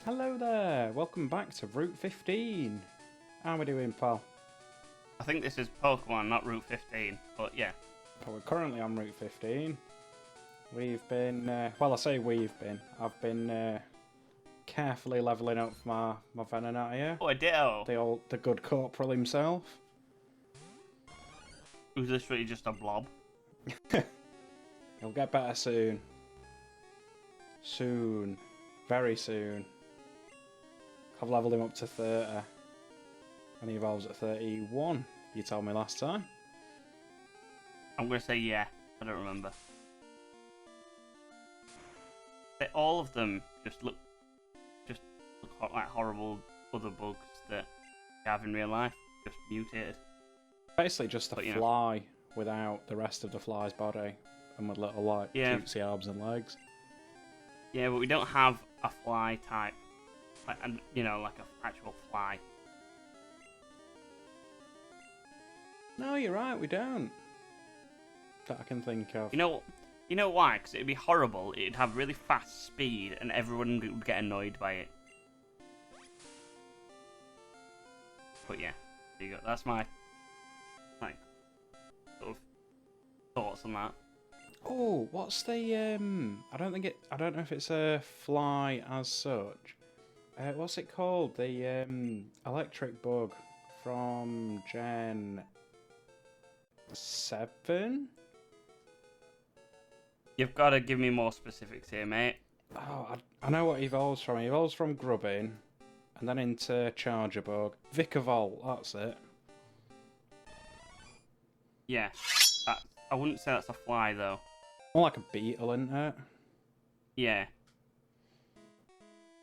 Hello there, welcome back to Route 15. How are we doing, pal? I think this is Pokemon, not Route 15, but yeah. Well, we're currently on Route 15. We've been, well, I say we've been. I've been carefully levelling up my Venonat. Oh, a Ditto! The good corporal himself. Who's literally just a blob. He'll get better soon. Soon. Very soon. I've leveled him up to 30. And he evolves at 31, you told me last time. I'm going to say yeah. I don't remember. All of them just look like horrible other bugs that you have in real life. Just mutated. Basically just a fly without the rest of the fly's body. And with little, like, cutesy arms and legs. Yeah, but we don't have a fly type. Like an actual fly. No, you're right, we don't. That I can think of. You know why? Because it'd be horrible. It'd have really fast speed, and everyone would get annoyed by it. But yeah, there you go. That's my sort of thoughts on that. Oh, what's the I don't know if it's a fly as such. What's it called? The electric bug from Gen 7? You've got to give me more specifics here, mate. Oh, I know what he evolves from. He evolves from Grubbin, and then into Charger Bug. Vicavolt, that's it. Yeah, I wouldn't say that's a fly, though. More like a beetle, isn't it? Yeah.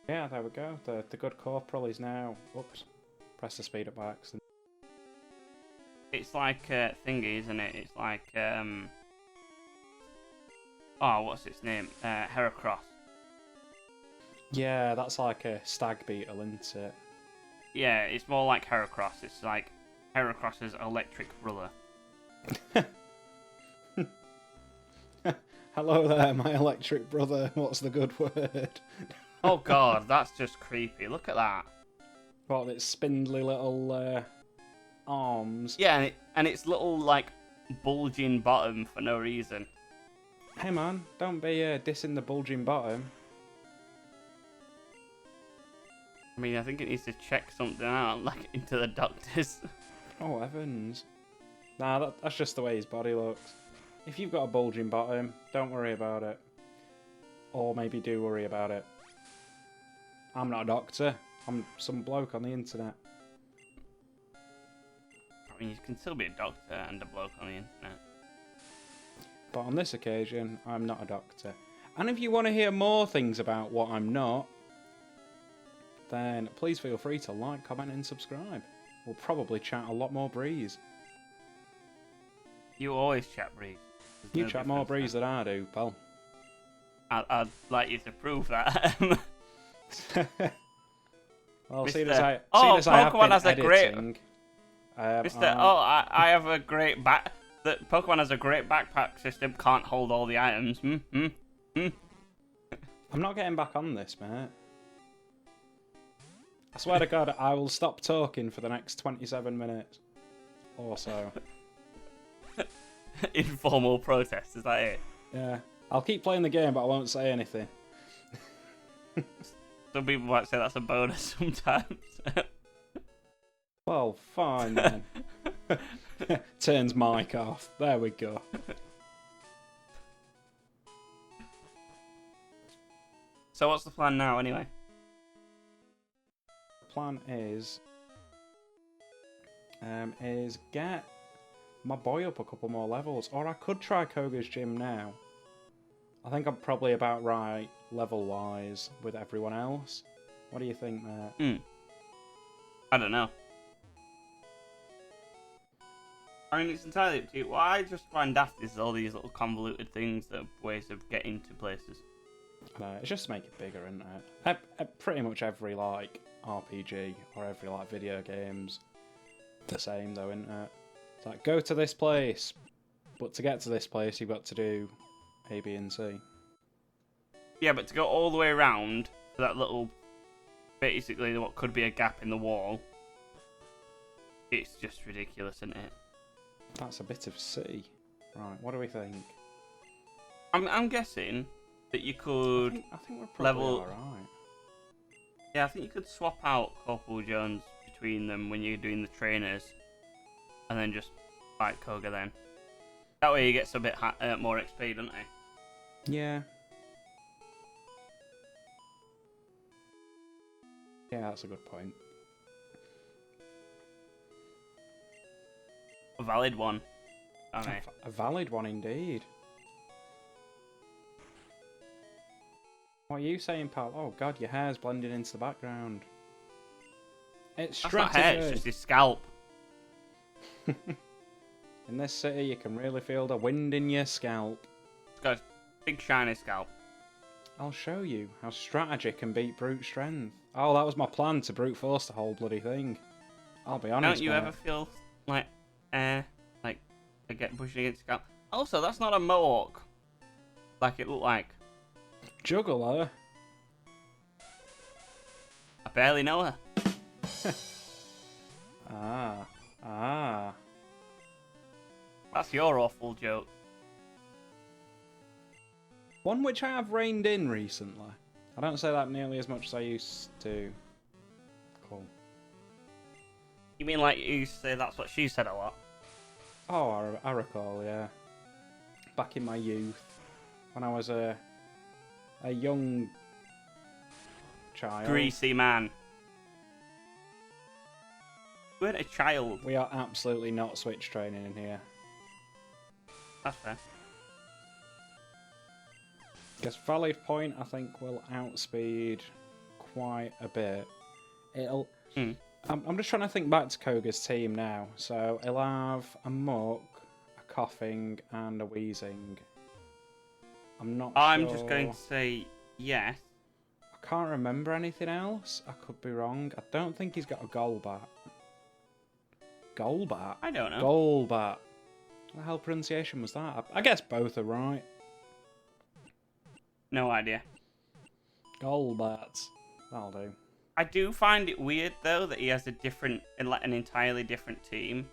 Yeah, there we go. The good corporal is now... Oops. Press the speed up by accident. It's like thingy, isn't it? It's like... Oh, what's its name? Heracross. Yeah, that's like a stag beetle, isn't it? Yeah, it's more like Heracross. It's like Heracross's electric brother. Hello there, my electric brother. What's the good word? Oh god, that's just creepy. Look at that. What, its spindly little arms? Yeah, and its little, like, bulging bottom for no reason. Hey man, don't be dissing the bulging bottom. I mean, I think it needs to check something out, like, into the doctors. Oh, heavens. Nah, that's just the way his body looks. If you've got a bulging bottom, don't worry about it. Or maybe do worry about it. I'm not a doctor. I'm some bloke on the internet. I mean, you can still be a doctor and a bloke on the internet. But on this occasion, I'm not a doctor. And if you want to hear more things about what I'm not, then please feel free to like, comment and subscribe. We'll probably chat a lot more breeze. You always chat breeze. You chat more breeze than I do, pal. I'd like you to prove that. Well, Mr. seeing as I Pokemon have been has editing, a great... I have a great Pokemon has a great backpack system. Can't hold all the items. I'm not getting back on this, mate. I swear to God, I will stop talking for the next 27 minutes or so. Informal protest, is that it? Yeah. I'll keep playing the game, but I won't say anything. Some people might say that's a bonus sometimes. Well, fine then. Turns mic off. There we go. So what's the plan now, anyway? The plan is get my boy up a couple more levels, or I could try Koga's gym now. I think I'm probably about right level-wise with everyone else. What do you think, mate? I don't know. I mean, it's entirely up to you. What I just find daft is all these little convoluted things that are ways of getting to places. It's just to make it bigger, isn't it? Pretty much every, like, RPG or every, like, video game's the same, though, isn't it? It's like, go to this place, but to get to this place, you've got to do A, B, and C. Yeah, but to go all the way around to that little basically what could be a gap in the wall. It's just ridiculous, isn't it? That's a bit of sea. Right, what do we think? I'm guessing that you could I think we're probably level. alright. Yeah, I think you could swap out Corporal Jones between them when you're doing the trainers, and then just fight Koga then. That way he gets a bit more XP, doesn't he? Yeah. Yeah, that's a good point. A valid one. A valid one indeed. What are you saying, pal? Oh god, your hair's blending into the background. It's That's not hair, it's just his scalp. In this city, you can really feel the wind in your scalp. It's got a big shiny scalp. I'll show you how strategy can beat brute strength. Oh, that was my plan, to brute force the whole bloody thing. I'll be honest. Don't you ever feel like I get pushing against the scalp? Also, that's not a mohawk. Like it looked like. Juggler? I barely know her. Ah. That's your awful joke. One which I have reined in recently. I don't say that nearly as much as I used to. Cool. You mean like you used to say that's what she said a lot? Oh, I recall, yeah. Back in my youth, when I was a young child. Greasy man. You weren't a child. We are absolutely not switch training in here. That's fair. Because Valley Point, I think, will outspeed quite a bit. It'll. I'm just trying to think back to Koga's team now. So he'll have a muck, a coughing, and a wheezing. I'm not sure. I'm just going to say yes. I can't remember anything else. I could be wrong. I don't think he's got a Golbat. Golbat? I don't know. Golbat. What the hell pronunciation was that? I guess both are right. No idea. Golbats. That'll do. I do find it weird though that he has an entirely different team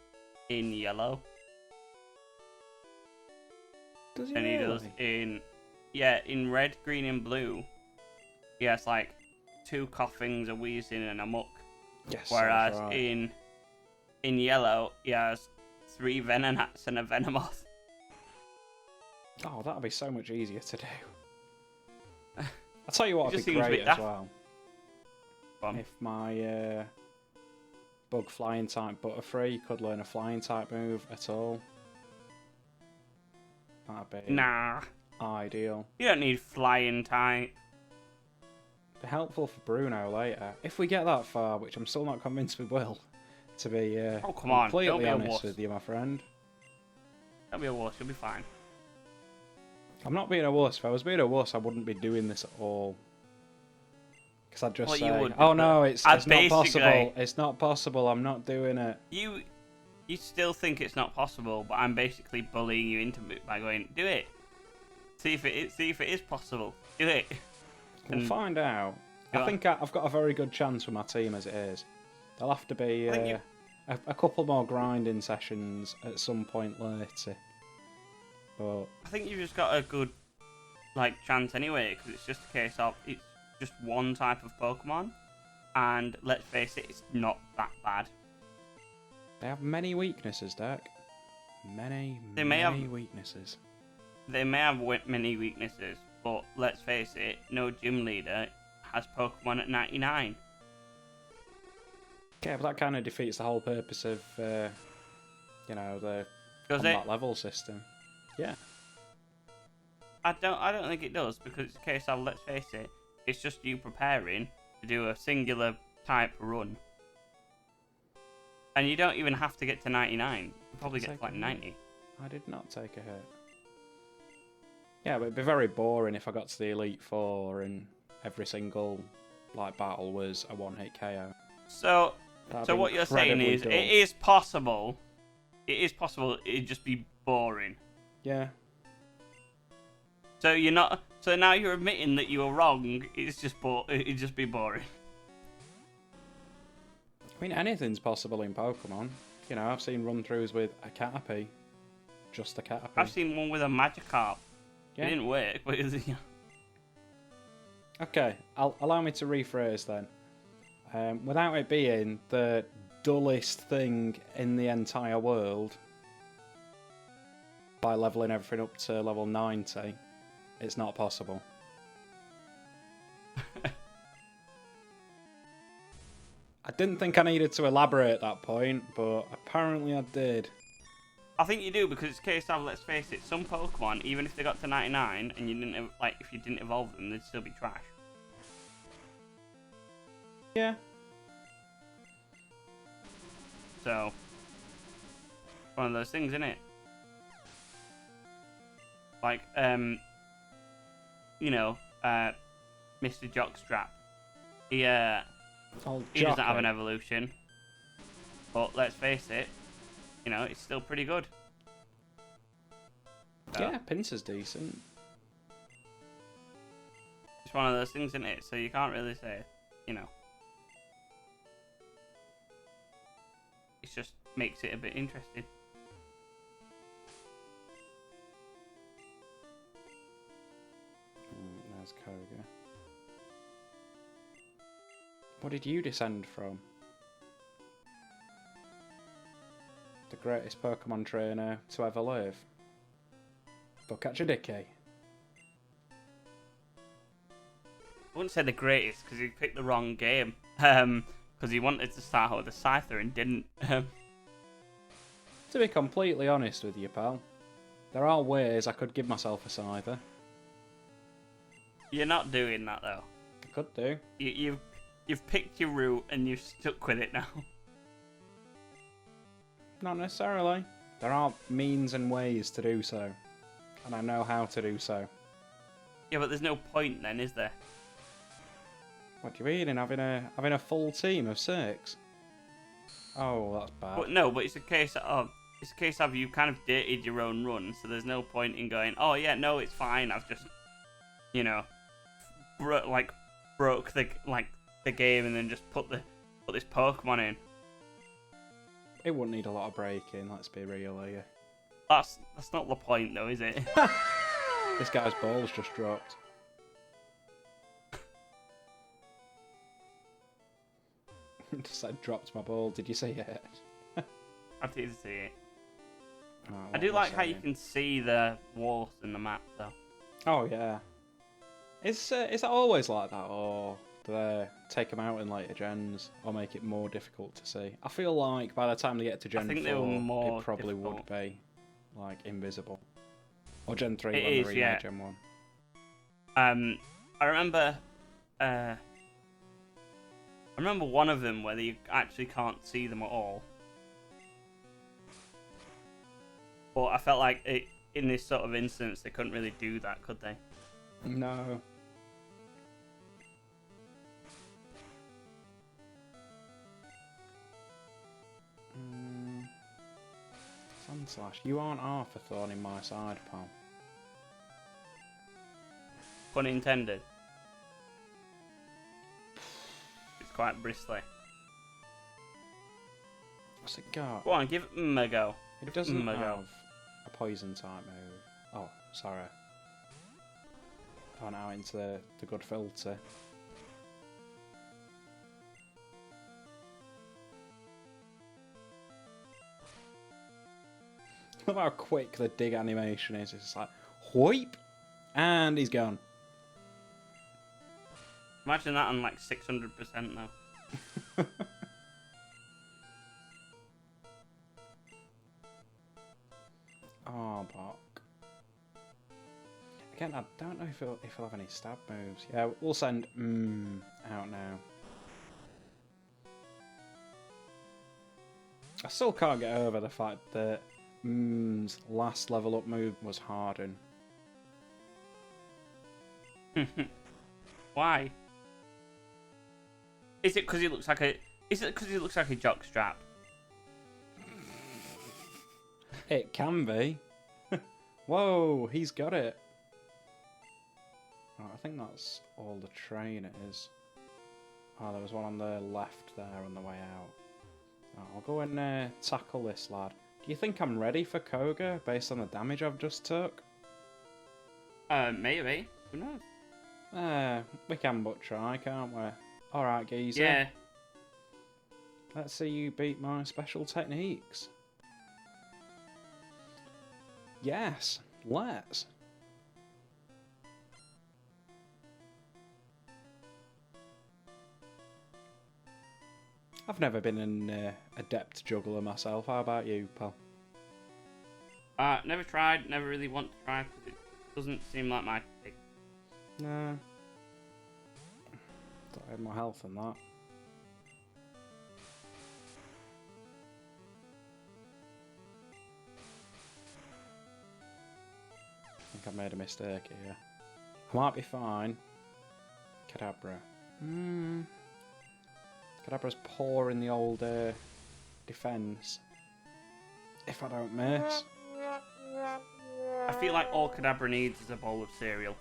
in yellow. Does he than he does in red, green, and blue. He has like 2 coughings, a wheezing, and a muck. Yes. Whereas right. in yellow, he has 3 Venonats and a Venomoth. Oh, that'll be so much easier to do. I'll tell you what would be seems great as daft. well. If my bug flying type Butterfree could learn a flying type move at all. That'd be Nah. ideal. You don't need flying type. Be helpful for Bruno later. If we get that far, which I'm still not convinced we will, to be oh, come on. Don't completely be a honest wuss. with you, my friend. Don't be a wuss, you'll be fine. I'm not being a wuss. If I was being a wuss, I wouldn't be doing this at all. Because I'd just Well, say, you would, oh no, it's not possible. It's not possible. I'm not doing it. You still think it's not possible, but I'm basically bullying you into it by going, do it. See if it is possible. Do it. We'll find out. I think I've got a very good chance with my team as it is. There'll have to be a couple more grinding sessions at some point later. But I think you've just got a good chance anyway, because it's just a case of it's just one type of Pokemon, and let's face it, it's not that bad. they have many weaknesses, Dirk. Many weaknesses. They may have many weaknesses, but let's face it, no gym leader has Pokemon at 99. Yeah, but that kind of defeats the whole purpose of, the combat level system. Yeah. I don't think it does, because it's a case of, let's face it, it's just you preparing to do a singular type run. And you don't even have to get to 99. You probably get to 90. I did not take a hit. Yeah, but it'd be very boring if I got to the Elite Four and every single battle was a one-hit KO. So what you're saying is, dull. it is possible. It is possible. It'd just be boring. Yeah. So you're not. So now you're admitting that you were wrong. It'd just be boring. I mean, anything's possible in Pokemon. You know, I've seen run-throughs with a Caterpie. Just a Caterpie. I've seen one with a Magikarp. Yeah. It didn't work, but it was... Okay, allow me to rephrase then. Without it being the dullest thing in the entire world, by leveling everything up to level 90, it's not possible. I didn't think I needed to elaborate at that point, but apparently I did. I think you do, because it's a case of, let's face it, some Pokemon, even if they got to 99 and you didn't, like, if you didn't evolve them, they'd still be trash. Yeah. So, one of those things, isn't it? Like, you know, Mr. Jockstrap. He doesn't have an evolution. But let's face it, you know, it's still pretty good. So, yeah, Pinsir's decent. it's one of those things, isn't it? So you can't really say, you know. It just makes it a bit interesting. There's Koga. What did you descend from? The greatest Pokemon trainer to ever live. Bug Catcher Dicky. I wouldn't say the greatest, because he picked the wrong game. Because he wanted to start out with a Scyther and didn't. To be completely honest with you, pal, there are ways I could give myself a Scyther. You're not doing that though. I could do. You've picked your route and you've stuck with it now. Not necessarily. There are means and ways to do so. And I know how to do so. Yeah, but there's no point then, is there? What do you mean in having a full team of 6? Oh, that's bad. But no, but it's a case of you kind of dated your own run, so there's no point in going, oh yeah, no, it's fine. I've just, you know, broke the game and then just put this Pokemon in. It wouldn't need a lot of breaking. Let's be real here. That's not the point though, is it? This guy's ball's just dropped. Just I dropped my ball. Did you see it? I did see it. Oh, I do like how you can see the walls in the map though. Oh yeah. Is that always like that, or do they take them out in later gens, or make it more difficult to see? I feel like by the time they get to Gen 4, it probably would be like invisible. Or Gen 3 when they remade Gen 1. I remember one of them where you actually can't see them at all. But I felt like in this sort of instance, they couldn't really do that, could they? No. Sunslash, you aren't half a thorn in my side, pal. Pun intended. It's quite bristly. What's it got? Go on, give it a go. It doesn't have a poison type move. Oh, sorry. Gone out into the good filter. Look how quick the dig animation is. It's like, whoop! And he's gone. Imagine that on like 600% though. Oh, Bok. Again, I don't know if he'll have any stab moves. Yeah, we'll send out now. I still can't get over the fact that last level up move was Harden. Why? Is it because he looks like a? Is it because he looks like a jockstrap? It can be. Whoa, he's got it. Oh, I think that's all the train it is. Oh, there was one on the left there on the way out. I'll go and tackle this lad. Do you think I'm ready for Koga based on the damage I've just took? Maybe. Who knows? We can but try, can't we? Alright, geezer. Yeah. Let's see you beat my special techniques. Yes, let's. I've never been an adept juggler myself. How about you, pal? Never tried. Never really want to try because it doesn't seem like my thing. No. Thought I had more health than that. I think I made a mistake here. I might be fine. Kadabra. Kadabra's poor in the old defense. If I don't miss. I feel like all Kadabra needs is a bowl of cereal.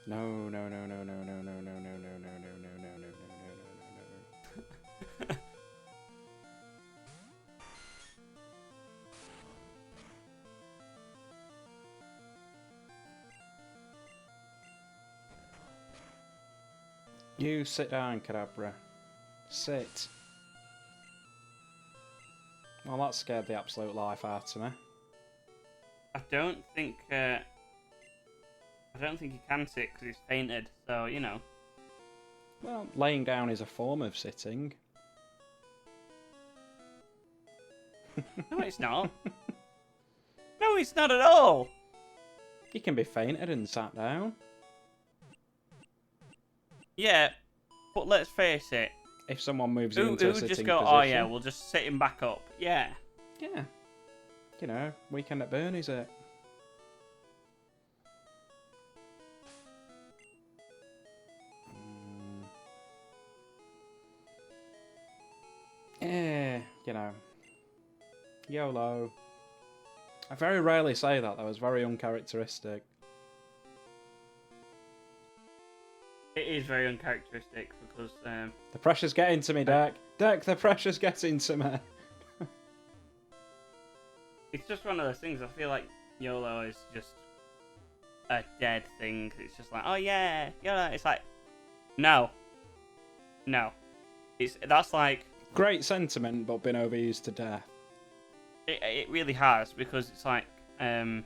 No, no, no, no, no, no, no, no, no, no, no, no, no, no, no, no, no. You sit down, Kadabra. Sit. Well, that scared the absolute life out of me. I don't think he can sit because he's fainted. So you know. Well, laying down is a form of sitting. No, it's not. No, it's not at all. You can be fainted and sat down. Yeah, but let's face it. If someone moves you into a sitting just go, position. oh yeah, we'll just sit him back up. Yeah. Yeah. You know, Weekend at Bernie's it. Yeah, you know. YOLO. I very rarely say that, that was very uncharacteristic. It is very uncharacteristic because The pressure's getting to me, Dirk. Dirk, the pressure's getting to me. it's just one of those things. I feel like YOLO is just a dead thing. It's just like, oh yeah, YOLO. It's like, no. That's like Great sentiment, but been overused to death. it really has because it's like and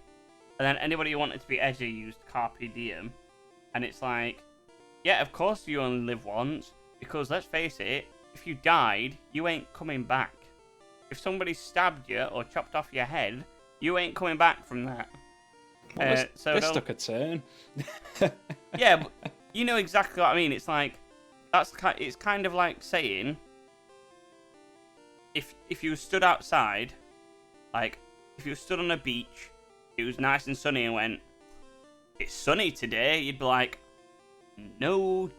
then anybody who wanted to be edgy used carpe diem, and it's like, yeah, of course you only live once because let's face it, if you died, you ain't coming back. If somebody stabbed you or chopped off your head, you ain't coming back from that. Well, this took a turn. Yeah, but you know exactly what I mean. It's like it's kind of like saying if you stood outside, like if you stood on a beach, it was nice and sunny and went, it's sunny today, you'd be like, no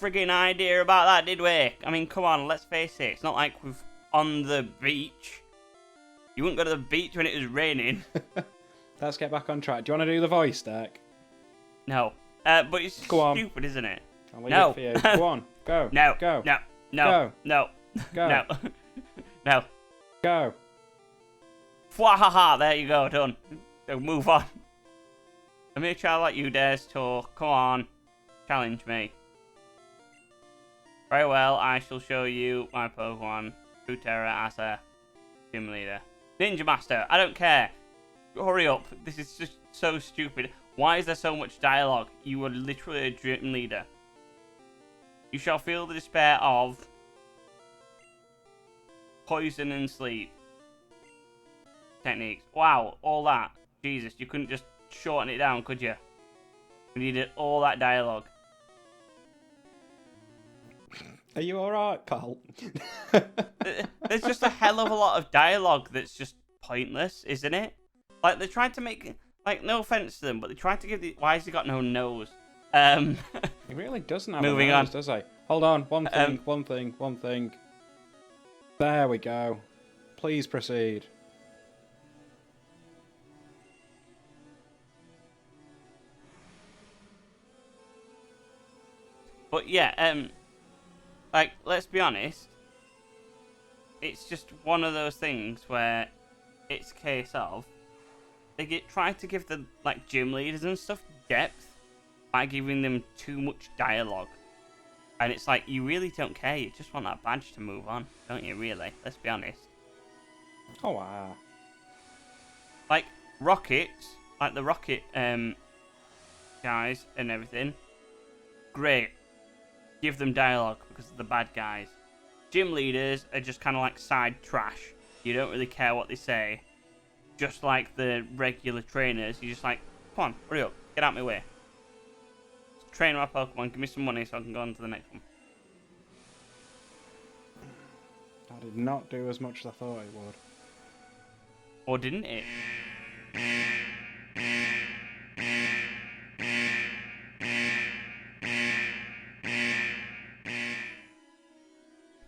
friggin' idea about that, did we? I mean, come on, let's face it, it's not like we've on the beach. You wouldn't go to the beach when it was raining. Let's get back on track. Do you want to do the voice, Dirk? No. But it's Go stupid, isn't it? I'll leave it for you. Go on. Go. No. Go. No. No. Go. No. Go. No. No. Go. Fwahaha, there you go, done. So move on. Let me try like you dares talk. Come on. Challenge me. Very well, I shall show you my Pokemon. Futera as a gym leader. Ninja Master, I don't care. Hurry up. This is just so stupid. Why is there so much dialogue? You are literally a gym leader. You shall feel the despair of poison and sleep. Techniques. Wow, all that. Jesus, you couldn't just shorten it down, could you? We needed all that dialogue. Are you alright, pal? There's just a hell of a lot of dialogue that's just pointless, isn't it? Like, they're trying to make... Like, no offense to them, but they're trying to give the... Why has he got no nose? He really doesn't have Moving a nose, on. does he? Hold on. One thing. There we go. Please proceed. But yeah, Like, let's be honest. It's just one of those things where it's a case of they try to give the gym leaders and stuff depth by giving them too much dialogue. And it's like, you really don't care, you just want that badge to move on, don't you, really? Let's be honest. Oh, wow. Like, Rockets, like the Rocket guys and everything, great. Give them dialogue because they're the bad guys. Gym leaders are just kind of like side trash. You don't really care what they say. Just like the regular trainers, you're just like, come on, hurry up, get out of my way. Train my Pokemon, give me some money so I can go on to the next one. That did not do as much as I thought it would. Or didn't it?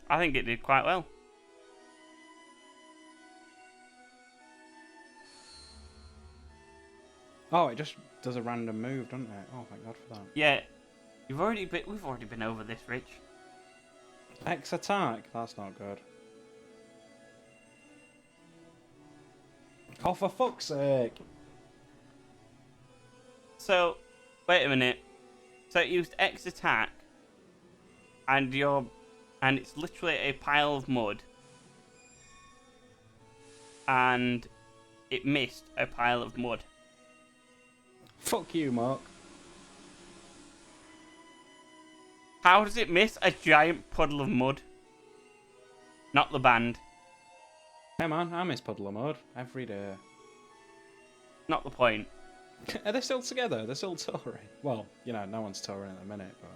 I think it did quite well. Oh, it just does a random move, doesn't it? Oh, thank God for that. Yeah, we've already been over this, Rich. X attack? That's not good. Oh, for fuck's sake! So, wait a minute. So it used X attack, and it's literally a pile of mud, and it missed a pile of mud. Fuck you, Mark. How does it miss a giant puddle of mud? Not the band. Hey man, I miss Puddle of Mudd every day. Not the point. Are they still together? They're still touring. Well, you know, no one's touring at the minute, but...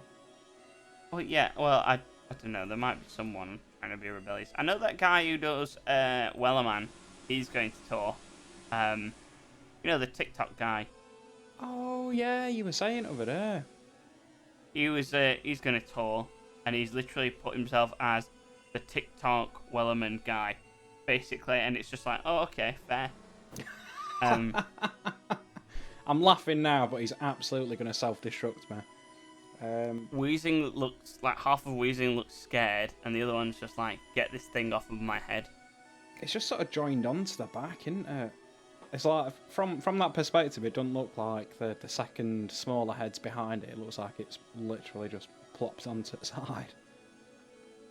Oh yeah, well, I don't know. There might be someone trying to be rebellious. I know that guy who does Wellerman. He's going to tour. You know, the TikTok guy. Oh yeah, you were saying over there. He's going to tour, and he's literally put himself as the TikTok Wellerman guy, basically. And it's just like, oh, okay, fair. I'm laughing now, but he's absolutely going to self-destruct me. Wheezing looks like half of Wheezing looks scared, and the other one's just like, get this thing off of my head. It's just sort of joined onto the back, isn't it? It's like, from that perspective, it doesn't look like the second smaller head's behind it. It looks like it's literally just plopped onto the side.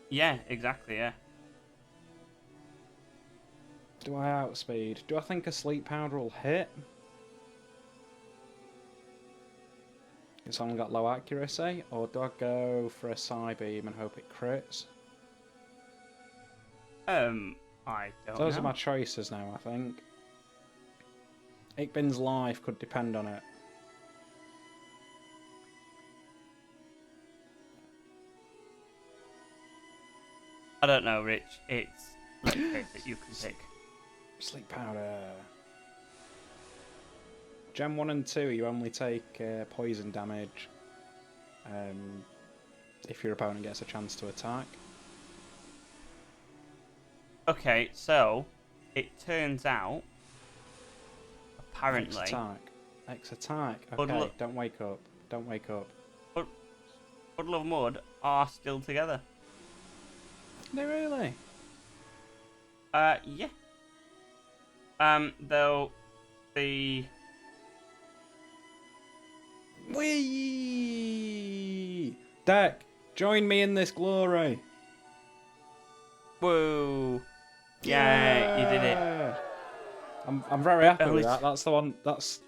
Yeah, exactly, yeah. Do I outspeed? Do I think a sleep powder will hit? It's only got low accuracy, or do I go for a Psybeam and hope it crits? I don't know. Those are my choices now, I think. Ickbin's life could depend on it. I don't know, Rich. It's like that you can pick. Sleep powder. Gem 1 and 2, you only take poison damage if your opponent gets a chance to attack. Okay, so it turns out, apparently, X attack. Okay, don't wake up. Don't wake up. Puddle of Mudd are still together. Are they really? Yeah. Though the Whee! Deck, join me in this glory. whoa, yeah, you did it. I'm very happy with that. That's the one. That's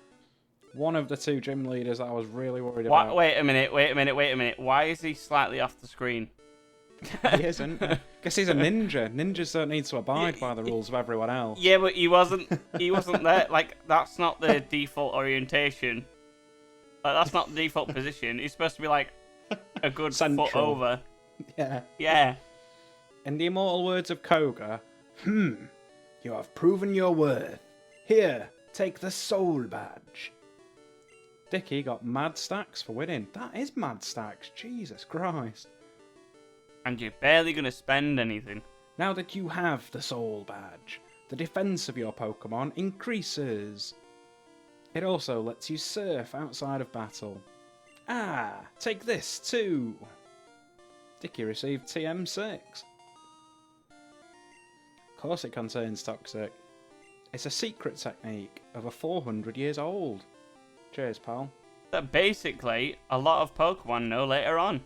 one of the two gym leaders that I was really worried about. Wait a minute. Why is he slightly off the screen? He isn't. Guess he's a ninja. Ninjas don't need to abide by the rules of everyone else. Yeah, but he wasn't there. Like, that's not the default orientation. Like, that's not the default position. He's supposed to be like a good Central. foot over. Yeah. Yeah. In the immortal words of Koga, you have proven your worth. Here, take the soul badge. Dicky got mad stacks for winning. That is mad stacks. Jesus Christ. And you're barely going to spend anything. Now that you have the soul badge, the defense of your Pokemon increases. It also lets you surf outside of battle. Ah, take this too. Dicky received TM6. Of course it contains toxic. It's a secret technique over 400 years old. Cheers, pal. That basically a lot of Pokemon know later on.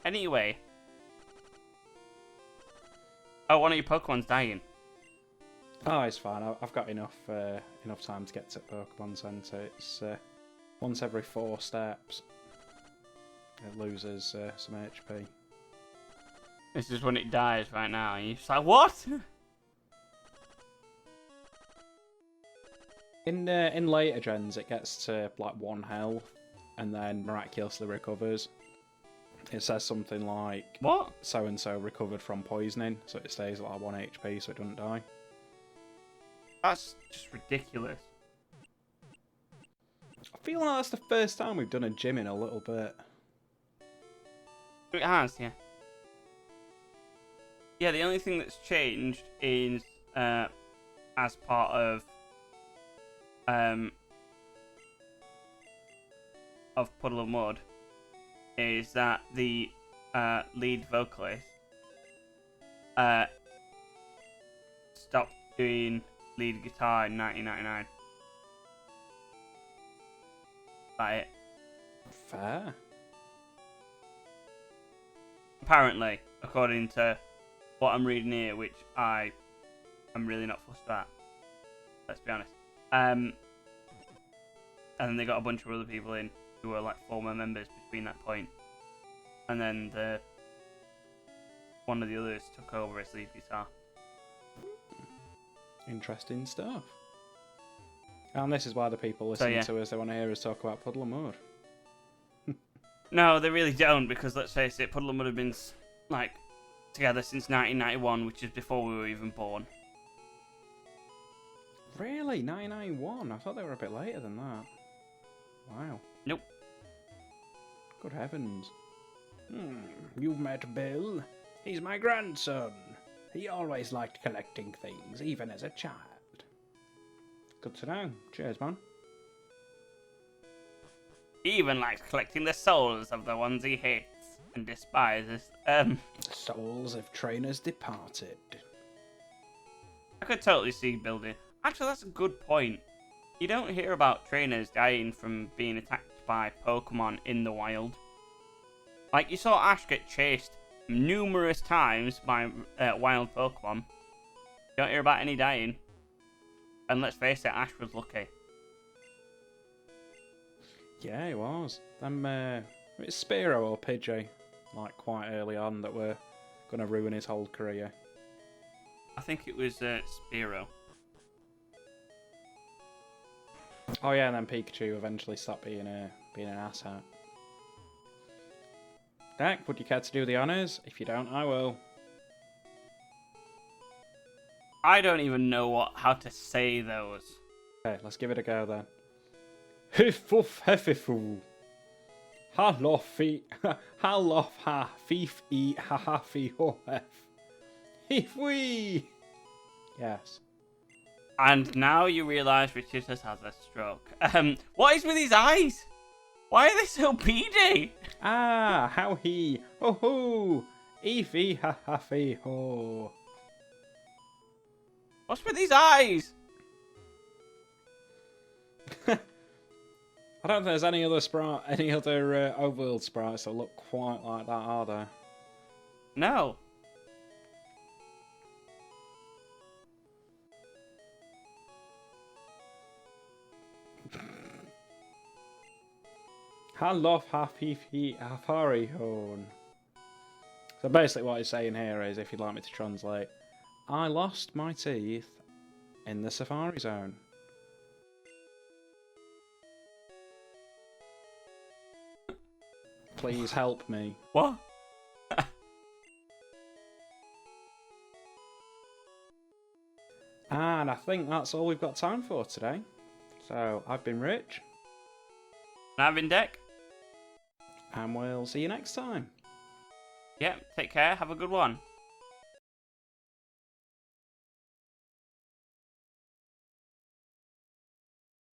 Anyway. Oh, one of your Pokemon's dying. Oh, it's fine. I've got enough time to get to Pokemon Center. It's once every 4 steps. It loses some HP. This is when it dies right now. And you're just like, what? In later gens, it gets to like 1 health, and then miraculously recovers. It says something like, What? So and so recovered from poisoning, so it stays at like 1 HP, so it doesn't die. That's just ridiculous. I feel like that's the first time we've done a gym in a little bit. It has, yeah. Yeah, the only thing that's changed is as part of Puddle of Mudd is that the lead vocalist stopped doing lead guitar in 1999. That's it. Fair. Apparently, according to what I'm reading here, which I am really not fussed about. Let's be honest. And then they got a bunch of other people in who were like former members between that point. And then one of the others took over as lead guitar. Interesting stuff. And this is why the people listening to us, they want to hear us talk about Puddle of Mudd. No, they really don't, because let's face it, Puddle of Mudd have been like together since 1991, which is before we were even born. Really? 1991? I thought they were a bit later than that. Wow. Nope. Good heavens. You've met Bill. He's my grandson. He always liked collecting things, even as a child. Good to know. Cheers, man. He even likes collecting the souls of the ones he hates and despises. Souls of trainers departed. I could totally see building. Actually, that's a good point. You don't hear about trainers dying from being attacked by Pokemon in the wild. Like, you saw Ash get chased numerous times by wild Pokemon. You don't hear about any dying. And let's face it, Ash was lucky. Yeah, it was. It's Spearow or Pidgey, like quite early on, that were going to ruin his whole career. I think it was Spearow. Oh yeah, and then Pikachu eventually stopped being an asshat. Dak, would you care to do the honours? If you don't, I will. I don't even know how to say those. Okay, let's give it a go then. Hiffoof heffifu. Ha lof fi ha lof ha fif e ha ha fi ho hef. If we. Yes. And now you realise Richard has had a stroke. What is with his eyes? Why are they so beady? Ah, how he. Ho ho. Ify ha ha fi ho. What's with his eyes? I don't think there's any other overworld sprites that look quite like that, are there? No. Halof hafifi afarihon. So basically what he's saying here is, if you'd like me to translate, I lost my teeth in the Safari Zone. Please help me. What? And I think that's all we've got time for today. So, I've been Rich. And I've been Deck. And we'll see you next time. Yeah, take care. Have a good one.